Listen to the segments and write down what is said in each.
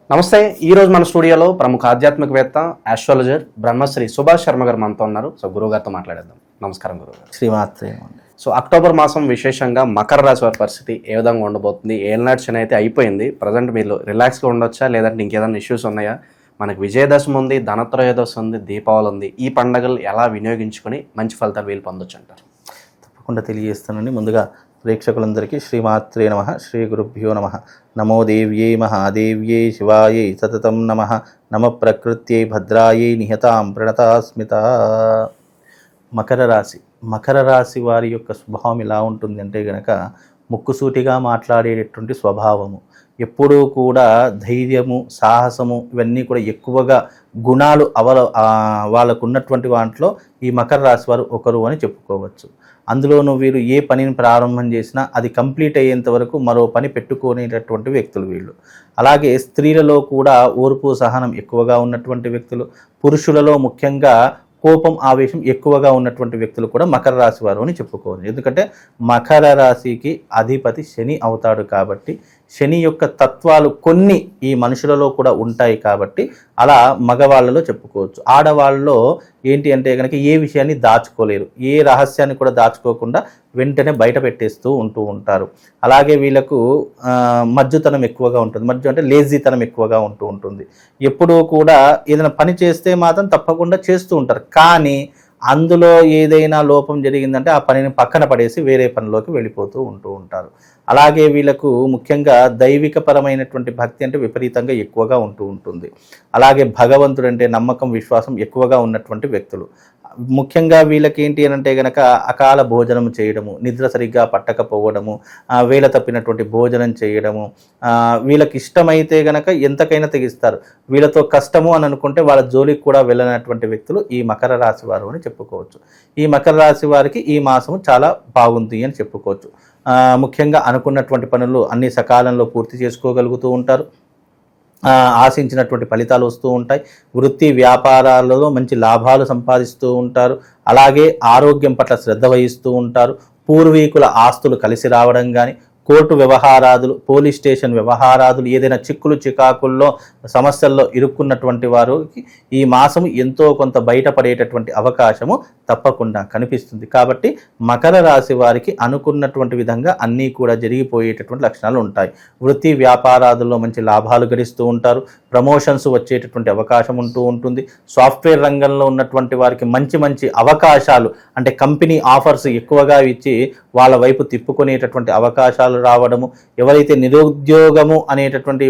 నమస్తే. ఈరోజు మన స్టూడియోలో ప్రముఖ ఆధ్యాత్మికవేత్త ఆస్ట్రాలజర్ బ్రహ్మశ్రీ సుభాష్ శర్మ గారు మనతో ఉన్నారు. సో గురువు గారితో మాట్లాడేద్దాం. నమస్కారం గురువు. శ్రీమాత్రే. సో అక్టోబర్ మాసం విశేషంగా మకర రాశి వారి పరిస్థితి ఏ విధంగా ఉండబోతుంది? ఏళ్ళనాటి శని అయితే అయిపోయింది. ప్రజెంట్ మీరు రిలాక్స్గా ఉండొచ్చా, లేదంటే ఇంకేదైనా ఇష్యూస్ ఉన్నాయా? మనకు విజయదశమి ఉంది, ధనత్రయోదశి ఉంది, దీపావళి ఉంది. ఈ పండుగలు ఎలా వినియోగించుకొని మంచి ఫలితాలు వీలు పొందొచ్చు అంటారు? తప్పకుండా తెలియజేస్తానండి. ముందుగా ప్రేక్షకులందరికీ శ్రీమాత్రే నమః, శ్రీ గురుభ్యో నమః. నమో దేవ్యై మహాదేవ్యై శివాయై సతతం నమః. నమ ప్రకృత్యై భద్రాయై నిహతాం ప్రణతాస్మిత. మకర రాశి వారి యొక్క స్వభావం ఎలా ఉంటుంది అంటే గనక ముక్కుసూటిగా మాట్లాడేటటువంటి స్వభావము, ఎప్పుడూ కూడా ధైర్యము, సాహసము ఇవన్నీ కూడా ఎక్కువగా గుణాలు వాళ్ళకు ఉన్నటువంటి వాటిలో ఈ మకర రాశి వారు ఒకరు అని చెప్పుకోవచ్చు. అందులోనూ వీరు ఏ పనిని ప్రారంభం చేసినా అది కంప్లీట్ అయ్యేంత వరకు మరో పని పెట్టుకునేటటువంటి వ్యక్తులు వీళ్ళు. అలాగే స్త్రీలలో కూడా ఓర్పు సహనం ఎక్కువగా ఉన్నటువంటి వ్యక్తులు, పురుషులలో ముఖ్యంగా కోపం ఆవేశం ఎక్కువగా ఉన్నటువంటి వ్యక్తులు కూడా మకర రాశి వారు అని చెప్పుకోవచ్చు. ఎందుకంటే మకర రాశికి అధిపతి శని అవుతాడు కాబట్టి శని యొక్క తత్వాలు కొన్ని ఈ మనుషులలో కూడా ఉంటాయి కాబట్టి అలా మగవాళ్ళలో చెప్పుకోవచ్చు. ఆడవాళ్ళలో ఏంటి అంటే కనుక ఏ విషయాన్ని దాచుకోలేరు, ఏ రహస్యాన్ని కూడా దాచుకోకుండా వెంటనే బయట పెట్టేస్తూ ఉంటారు. అలాగే వీళ్ళకు మజ్జుతనం ఎక్కువగా ఉంటుంది. మజ్జు అంటే లేజీతనం ఎక్కువగా ఉంటుంది. ఎప్పుడూ కూడా ఏదైనా పని చేస్తే మాత్రం తప్పకుండా చేస్తూ ఉంటారు. కానీ అందులో ఏదైనా లోపం జరిగిందంటే ఆ పనిని పక్కన పడేసి వేరే పనిలోకి వెళ్ళిపోతూ ఉంటారు. అలాగే వీళ్ళకు ముఖ్యంగా దైవికపరమైనటువంటి భక్తి అంటే విపరీతంగా ఎక్కువగా ఉంటుంది. అలాగే భగవంతుడు అంటే నమ్మకం, విశ్వాసం ఎక్కువగా ఉన్నటువంటి వ్యక్తులు. ముఖ్యంగా వీళ్ళకి ఏంటి అని అంటే కనుక అకాల భోజనం చేయడము, నిద్ర సరిగ్గా పట్టకపోవడము, వేళ తప్పినటువంటి భోజనం చేయడము, వీళ్ళకి ఇష్టమైతే గనక ఎంతకైనా తెగిస్తారు. వీళ్ళతో కష్టము అని అనుకుంటే వాళ్ళ జోలికి కూడా వెళ్ళనటువంటి వ్యక్తులు ఈ మకర రాశి వారు అని చెప్పుకోవచ్చు. ఈ మకర రాశి వారికి ఈ మాసము చాలా బాగుంది అని చెప్పుకోవచ్చు. ముఖ్యంగా అనుకున్నటువంటి పనులు అన్ని సకాలంలో పూర్తి చేసుకోగలుగుతూ ఉంటారు. ఆశించినటువంటి ఫలితాలు వస్తూ ఉంటాయి. వృత్తి వ్యాపారాలలో మంచి లాభాలు సంపాదిస్తూ ఉంటారు. అలాగే ఆరోగ్యం పట్ల శ్రద్ధ వహిస్తూ ఉంటారు. పూర్వీకుల ఆస్తులు కలిసి రావడం కానీ, కోర్టు వ్యవహారాదులు, పోలీస్ స్టేషన్ వ్యవహారాదులు, ఏదైనా చిక్కులు చికాకుల్లో సమస్యల్లో ఇరుక్కున్నటువంటి వారికి ఈ మాసము ఎంతో కొంత బయటపడేటటువంటి అవకాశము తప్పకుండా కనిపిస్తుంది. కాబట్టి మకర రాశి వారికి అనుకున్నటువంటి విధంగా అన్నీ కూడా జరిగిపోయేటటువంటి లక్షణాలు ఉంటాయి. వృత్తి వ్యాపారాదుల్లో మంచి లాభాలు గడిస్తూ ఉంటారు. ప్రమోషన్స్ వచ్చేటటువంటి అవకాశం ఉంటుంది. సాఫ్ట్వేర్ రంగంలో ఉన్నటువంటి వారికి మంచి మంచి అవకాశాలు అంటే కంపెనీ ఆఫర్స్ ఎక్కువగా ఇచ్చి వాళ్ళ వైపు తిప్పుకునేటటువంటి అవకాశాలు రావడము. ఎవరైతే నిరుద్యోగము అనేటటువంటి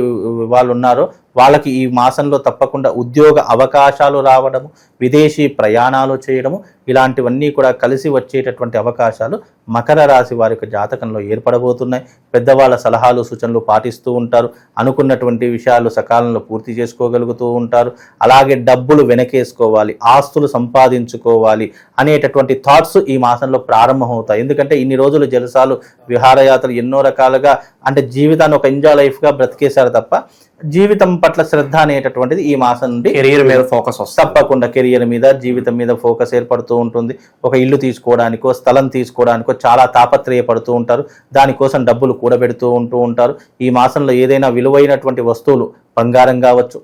వాళ్ళు ఉన్నారో వాళ్ళకి ఈ మాసంలో తప్పకుండా ఉద్యోగ అవకాశాలు రావడము, విదేశీ ప్రయాణాలు చేయడము, ఇలాంటివన్నీ కూడా కలిసి వచ్చేటటువంటి అవకాశాలు మకర రాశి వారి యొక్క జాతకంలో ఏర్పడబోతున్నాయి. పెద్దవాళ్ళ సలహాలు సూచనలు పాటిస్తూ ఉంటారు. అనుకున్నటువంటి విషయాలు సకాలంలో పూర్తి చేసుకోగలుగుతూ ఉంటారు. అలాగే డబ్బులు వెనకేసుకోవాలి, ఆస్తులు సంపాదించుకోవాలి అనేటటువంటి థాట్స్ ఈ మాసంలో ప్రారంభమవుతాయి. ఎందుకంటే ఇన్ని రోజులు జలసాలు, విహారయాత్రలు ఎన్నో రకాలుగా అంటే జీవితాన్ని ఒక ఎంజాయ్ లైఫ్గా బ్రతికేశారు తప్ప జీవితం పట్ల శ్రద్ధ అనేటటువంటిది ఈ మాసం నుండి కెరియర్ మీద ఫోకస్ వస్తుంది. తప్పకుండా కెరియర్ మీద, జీవితం మీద ఫోకస్ ఏర్పడుతూ ఉంటుంది. ఒక ఇల్లు తీసుకోవడానికో, స్థలం తీసుకోవడానికో చాలా తాపత్రయపడుతూ ఉంటారు. దానికోసం డబ్బులు కూడబెడుతూ ఉంటారు. ఈ మాసంలో ఏదైనా విలువైనటువంటి వస్తువులు, బంగారం కావచ్చు,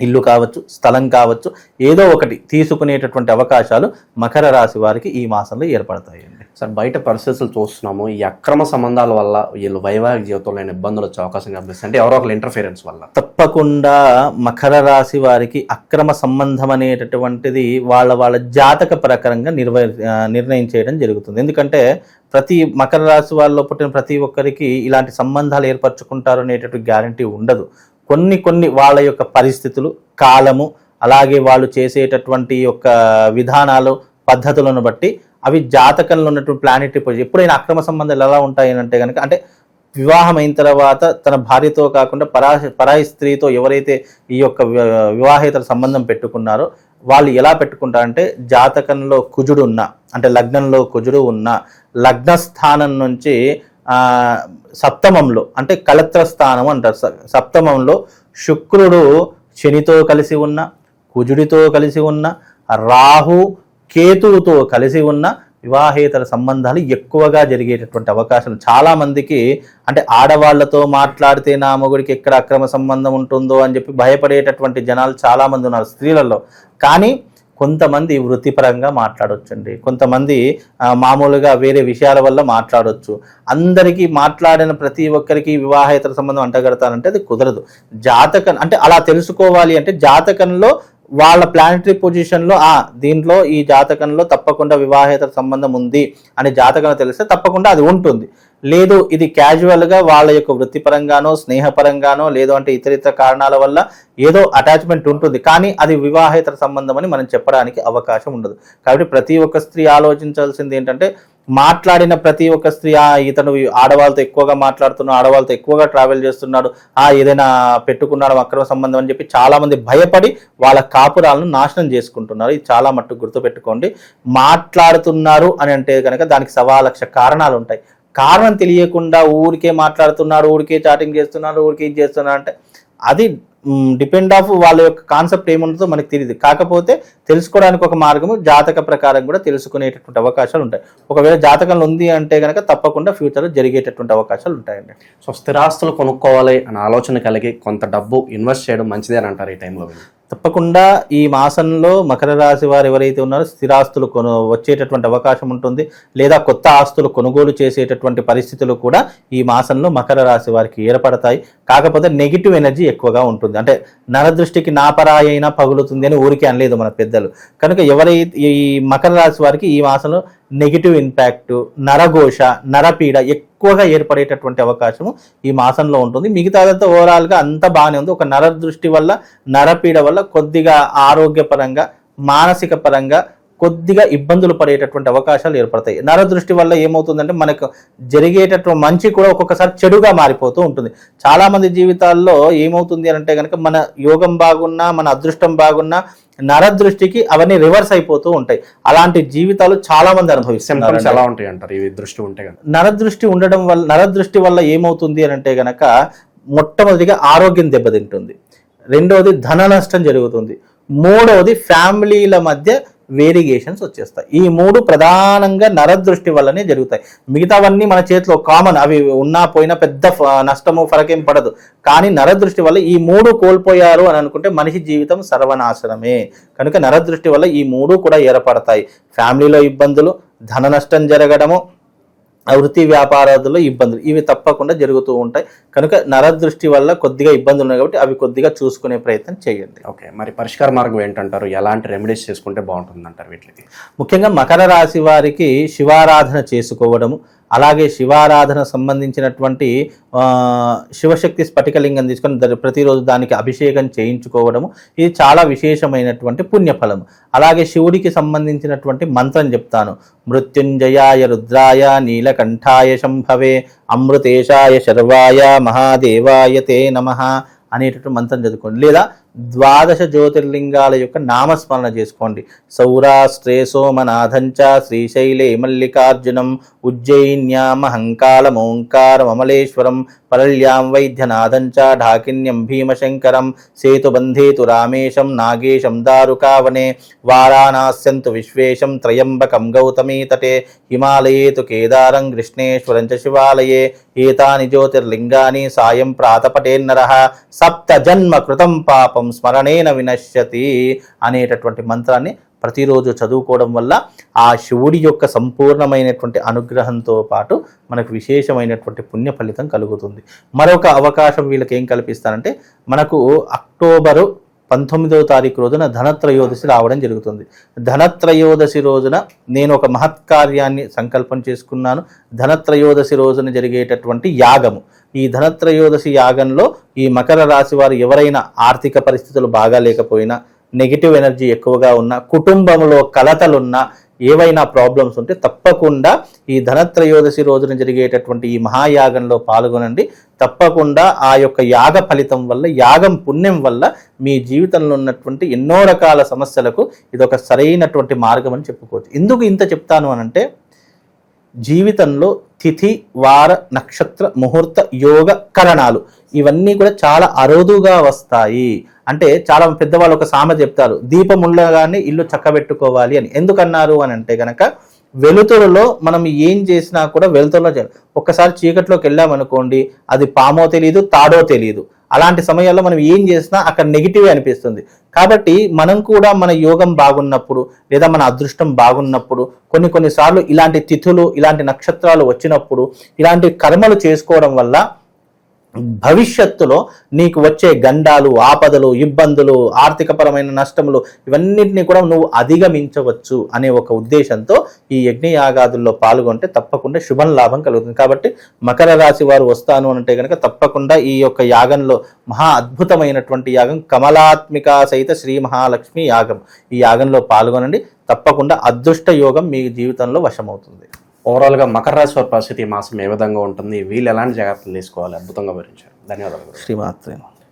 ఇల్లు కావచ్చు, స్థలం కావచ్చు, ఏదో ఒకటి తీసుకునేటటువంటి అవకాశాలు మకర రాశి వారికి ఈ మాసంలో ఏర్పడతాయండి. సార్, బయట పరిస్థితులు చూస్తున్నాము. ఈ అక్రమ సంబంధాల వల్ల వీళ్ళు వైవాహిక జీవితంలో ఇబ్బందులు వచ్చే అవకాశం కనిపిస్తుంది. అంటే ఎవరో ఒకరు ఇంటర్ఫిరెన్స్ వల్ల తప్పకుండా మకర రాశి వారికి అక్రమ సంబంధం అనేటటువంటిది వాళ్ళ జాతక ప్రకారంగా నిర్ణయం చేయడం జరుగుతుంది. ఎందుకంటే ప్రతి మకర రాశి వాళ్ళలో పుట్టిన ప్రతి ఒక్కరికి ఇలాంటి సంబంధాలు ఏర్పరచుకుంటారు అనేటటువంటి గ్యారంటీ ఉండదు. కొన్ని వాళ్ళ యొక్క పరిస్థితులు, కాలము, అలాగే వాళ్ళు చేసేటటువంటి యొక్క విధానాలు, పద్ధతులను బట్టి అవి జాతకంలో ఉన్నటువంటి ప్లానెటరీ పొజిషన్. ఎప్పుడైనా అక్రమ సంబంధాలు ఎలా ఉంటాయి అంటే కనుక అంటే వివాహం అయిన తర్వాత తన భార్యతో కాకుండా పరాయి స్త్రీతో ఎవరైతే ఈ యొక్క వివాహేతర సంబంధం పెట్టుకున్నారో వాళ్ళు ఎలా పెట్టుకుంటారంటే జాతకంలో కుజుడు ఉన్న అంటే లగ్నంలో కుజుడు ఉన్న లగ్నస్థానం నుంచి సప్తమంలో అంటే కళత్ర స్థానం అంటారు. సప్తమంలో శుక్రుడు శనితో కలిసి ఉన్న, కుజుడితో కలిసి ఉన్న, రాహు కేతువుతో కలిసి ఉన్న వివాహేతర సంబంధాలు ఎక్కువగా జరిగేటటువంటి అవకాశాలు చాలా మందికి. అంటే ఆడవాళ్లతో మాట్లాడితే నా మొగుడికి ఎక్కడ అక్రమ సంబంధం ఉంటుందో అని చెప్పి భయపడేటటువంటి జనాలు చాలా మంది ఉన్నారు స్త్రీలలో. కానీ కొంతమంది వృత్తిపరంగా మాట్లాడొచ్చండి, కొంతమంది మామూలుగా వేరే విషయాల వల్ల మాట్లాడొచ్చు. అందరికీ మాట్లాడిన ప్రతి ఒక్కరికి వివాహేతర సంబంధం అంటగడతానంటే అది కుదరదు. జాతకం అంటే అలా తెలుసుకోవాలి అంటే జాతకంలో వాళ్ళ ప్లానటరీ పొజిషన్లో దీంట్లో ఈ జాతకంలో తప్పకుండా వివాహేతర సంబంధం ఉంది అని జాతకంలో తెలిస్తే తప్పకుండా అది ఉంటుంది. లేదు ఇది క్యాజువల్గా వాళ్ళ యొక్క వృత్తిపరంగానో స్నేహపరంగానో లేదు అంటే ఇతరితర కారణాల వల్ల ఏదో అటాచ్మెంట్ ఉంటుంది, కానీ అది వివాహేతర సంబంధం అని మనం చెప్పడానికి అవకాశం ఉండదు. కాబట్టి ప్రతి ఒక్క స్త్రీ ఆలోచించాల్సింది ఏంటంటే మాట్లాడిన ప్రతి ఒక్క స్త్రీ ఇతను ఆడవాళ్ళతో ఎక్కువగా మాట్లాడుతున్నాడు, ఆడవాళ్ళతో ఎక్కువగా ట్రావెల్ చేస్తున్నాడు, ఏదైనా పెట్టుకున్నాడు అక్రమ సంబంధం అని చెప్పి చాలా మంది భయపడి వాళ్ళ కాపురాలను నాశనం చేసుకుంటున్నారు. ఇది చాలా మట్టుకు గుర్తుపెట్టుకోండి. మాట్లాడుతున్నారు అని అంటే కనుక దానికి 1,000,000 కారణాలు ఉంటాయి. కారణం తెలియకుండా ఊరికే మాట్లాడుతున్నాడు, ఊరికే చాటింగ్ చేస్తున్నాడు, ఊరికే ఇది చేస్తున్నాడు అంటే అది డిపెండ్ ఆఫ్ వాళ్ళ యొక్క కాన్సెప్ట్ ఏముంటుందో మనకు తెలియదు. కాకపోతే తెలుసుకోవడానికి ఒక మార్గము జాతక ప్రకారం కూడా తెలుసుకునేటటువంటి అవకాశాలు ఉంటాయి. ఒకవేళ జాతకంలో ఉంది అంటే కనుక తప్పకుండా ఫ్యూచర్లో జరిగేటటువంటి అవకాశాలు ఉంటాయండి. సో స్థిరాస్తులు కొనుక్కోవాలి అనే ఆలోచన కలిగి కొంత డబ్బు ఇన్వెస్ట్ చేయడం మంచిదే అని అంటారు ఈ టైంలో? తప్పకుండా ఈ మాసంలో మకర రాశి వారు ఎవరైతే ఉన్నారో స్థిరాస్తులు వచ్చేటటువంటి అవకాశం ఉంటుంది, లేదా కొత్త ఆస్తులు కొనుగోలు చేసేటటువంటి పరిస్థితులు కూడా ఈ మాసంలో మకర రాశి వారికి ఏర్పడతాయి. కాకపోతే నెగిటివ్ ఎనర్జీ ఎక్కువగా ఉంటుంది. అంటే నరదృష్టికి నాపరాయి అయినా పగులుతుంది అని ఊరికే అనలేదు మన పెద్దలు. కనుక ఎవరైతే ఈ మకర రాశి వారికి ఈ మాసంలో నెగిటివ్ ఇంపాక్ట్, నరఘోష, నరపీడ ఎక్కువగా ఏర్పడేటటువంటి అవకాశము ఈ మాసంలో ఉంటుంది. మిగతాదంతా ఓవరాల్గా అంతా బాగానే ఉంది. ఒక నరదృష్టి వల్ల, నరపీడ వల్ల కొద్దిగా ఆరోగ్యపరంగా, మానసిక పరంగా కొద్దిగా ఇబ్బందులు పడేటటువంటి అవకాశాలు ఏర్పడతాయి. నరదృష్టి వల్ల ఏమవుతుందంటే మనకు జరిగేటటువంటి మంచి కూడా ఒక్కొక్కసారి చెడుగా మారిపోతూ ఉంటుంది. చాలా మంది జీవితాల్లో ఏమవుతుంది అంటే కనుక మన యోగం బాగున్నా, మన అదృష్టం బాగున్నా నరదృష్టికి అవన్నీ రివర్స్ అయిపోతూ ఉంటాయి. అలాంటి జీవితాలు చాలా మంది అనుభవిస్తున్నారు. ఎలా ఉంటాయి అంటారు ఇవి దృష్టి ఉంటే? నరదృష్టి ఉండడం వల్ల, నరదృష్టి వల్ల ఏమవుతుంది అని అంటే గనక మొట్టమొదటిగా ఆరోగ్యం దెబ్బతింటుంది, రెండవది ధన నష్టం జరుగుతుంది, మూడవది ఫ్యామిలీల మధ్య వేరియేషన్స్ వచ్చేస్తాయి. ఈ మూడు ప్రధానంగా నరదృష్టి వల్లనే జరుగుతాయి. మిగతావన్నీ మన చేతిలో కామన్, అవి ఉన్నా పోయినా పెద్ద నష్టము ఫరకేం పడదు. కానీ నరదృష్టి వల్ల ఈ మూడు కోల్పోయారు అని అనుకుంటే మనిషి జీవితం సర్వనాశనమే. కనుక నరదృష్టి వల్ల ఈ మూడు కూడా ఏర్పడతాయి. ఫ్యామిలీలో ఇబ్బందులు, ధన నష్టం జరగడము, వృత్తి వ్యాపారాదుల్లో ఇబ్బందులు, ఇవి తప్పకుండా జరుగుతూ ఉంటాయి. కనుక నరదృష్టి వల్ల కొద్దిగా ఇబ్బందులు ఉన్నాయి కాబట్టి అవి కొద్దిగా చూసుకునే ప్రయత్నం చేయండి. ఓకే, మరి పరిష్కార మార్గం ఏంటంటారు? ఎలాంటి రెమెడీస్ చేసుకుంటే బాగుంటుంది అంటారు వీటికి? ముఖ్యంగా మకర రాశి వారికి శివారాధన చేసుకోవడము, అలాగే శివారాధన సంబంధించినటువంటి శివశక్తి స్ఫటికలింగం తీసుకొని ప్రతిరోజు దానికి అభిషేకం చేయించుకోవడము, ఇది చాలా విశేషమైనటువంటి పుణ్యఫలము. అలాగే శివుడికి సంబంధించినటువంటి మంత్రం చెప్తాను. మృత్యుంజయాయ రుద్రాయ నీలకంఠాయ శంభవే అమృతేశాయ శర్వాయ మహాదేవాయ తే నమః అనేటటువంటి మంత్రం చదువుకోండి. లేదా 12 జ్యోతిర్లింగాల యొక్క నామస్మరణ చేసుకోండి. సౌరాష్ట్రే సోమనాథంచ, శ్రీశైలే మల్లికార్జునం, ఉజ్జయిన్యాం మహంకాళం ఓంకారం అమలేశ్వరం, పరళ్యాం వైద్యనాథంచ, ఢాకిన్యం భీమశంకరం, సేతుబంధేతు రామేశం, నాగేశం దారుకావనే, వారాణస్యంతు విశ్వేశం, త్రయంబకం గౌతమీ తటే, హిమాలయేతు కేదారం, కృష్ణేశ్వరం చ శివాలయే, ఏతాని జ్యోతిర్లింగాని సాయం ప్రాతపటేన్నరః, సప్త జన్మ కృతం పాపం స్మరణేన వినశ్యతి అనేటటువంటి మంత్రాన్ని ప్రతిరోజు చదువుకోవడం వల్ల ఆ శివుడి యొక్క సంపూర్ణమైనటువంటి అనుగ్రహంతో పాటు మనకు విశేషమైనటువంటి పుణ్య ఫలితం కలుగుతుంది. మరొక అవకాశం వీళ్ళకి ఏం కల్పిస్తారంటే, మనకు అక్టోబరు 19వ తారీఖు రోజున ధనత్రయోదశి రావడం జరుగుతుంది. ధనత్రయోదశి రోజున నేను ఒక మహత్కార్యాన్ని సంకల్పం చేసుకున్నాను. ధనత్రయోదశి రోజున జరిగేటటువంటి యాగము, ఈ ధనత్రయోదశి యాగంలో ఈ మకర రాశి వారు ఎవరైనా ఆర్థిక పరిస్థితులు బాగా లేకపోయినా, నెగిటివ్ ఎనర్జీ ఎక్కువగా ఉన్నా, కుటుంబంలో కలతలున్నా, ఏవైనా ప్రాబ్లమ్స్ ఉంటే తప్పకుండా ఈ ధనత్రయోదశి రోజున జరిగేటటువంటి ఈ మహాయాగంలో పాల్గొనండి. తప్పకుండా ఆ యొక్క యాగ ఫలితం వల్ల, యాగం పుణ్యం వల్ల మీ జీవితంలో ఉన్నటువంటి ఎన్నో రకాల సమస్యలకు ఇదొక సరైనటువంటి మార్గం అని చెప్పుకోవచ్చు. ఎందుకు ఇంత చెప్తాను అనంటే, జీవితంలో తిథి, వార, నక్షత్ర, ముహూర్త, యోగ కరణాలు ఇవన్నీ కూడా చాలా అరుదుగా వస్తాయి. అంటే చాలా పెద్దవాళ్ళు ఒక సామెత చెప్తారు, దీపం ఉండగానే ఇల్లు చక్కబెట్టుకోవాలి అని. ఎందుకన్నారు అని అంటే కనుక వెలుతురులో మనం ఏం చేసినా కూడా వెలుతురులో చేయాలి. ఒక్కసారి చీకట్లోకి వెళ్ళామనుకోండి, అది పామో తెలియదు, తాడో తెలియదు. అలాంటి సమయాల్లో మనం ఏం చేసినా అక్కడ నెగిటివ్ అనిపిస్తుంది. కాబట్టి మనం కూడా మన యోగం బాగున్నప్పుడు లేదా మన అదృష్టం బాగున్నప్పుడు కొన్నిసార్లు ఇలాంటి తిథులు, ఇలాంటి నక్షత్రాలు వచ్చినప్పుడు ఇలాంటి కర్మలు చేసుకోవడం వల్ల భవిష్యత్తులో నీకు వచ్చే గండాలు, ఆపదలు, ఇబ్బందులు, ఆర్థికపరమైన నష్టములు ఇవన్నిటిని కూడా నువ్వు అధిగమించవచ్చు అనే ఒక ఉద్దేశంతో ఈ యజ్ఞయాగాదుల్లో పాల్గొంటే తప్పకుండా శుభం లాభం కలుగుతుంది. కాబట్టి మకర రాశి వారు వస్తాను అంటే కనుక తప్పకుండా ఈ యొక్క యాగంలో మహా అద్భుతమైనటువంటి యాగం కమలాత్మిక సహిత శ్రీ మహాలక్ష్మి యాగం, ఈ యాగంలో పాల్గొనండి. తప్పకుండా అదృష్ట యోగం మీ జీవితంలో వశమవుతుంది. ఓవరాల్గా మకర రాశి వారి పరిస్థితి ఈ మాసం ఏ విధంగా ఉంటుంది, వీళ్ళు ఎలాంటి జాగ్రత్తలు తీసుకోవాలి, అద్భుతంగా వివరించారు. ధన్యవాదాలు. శ్రీమాత్రేన.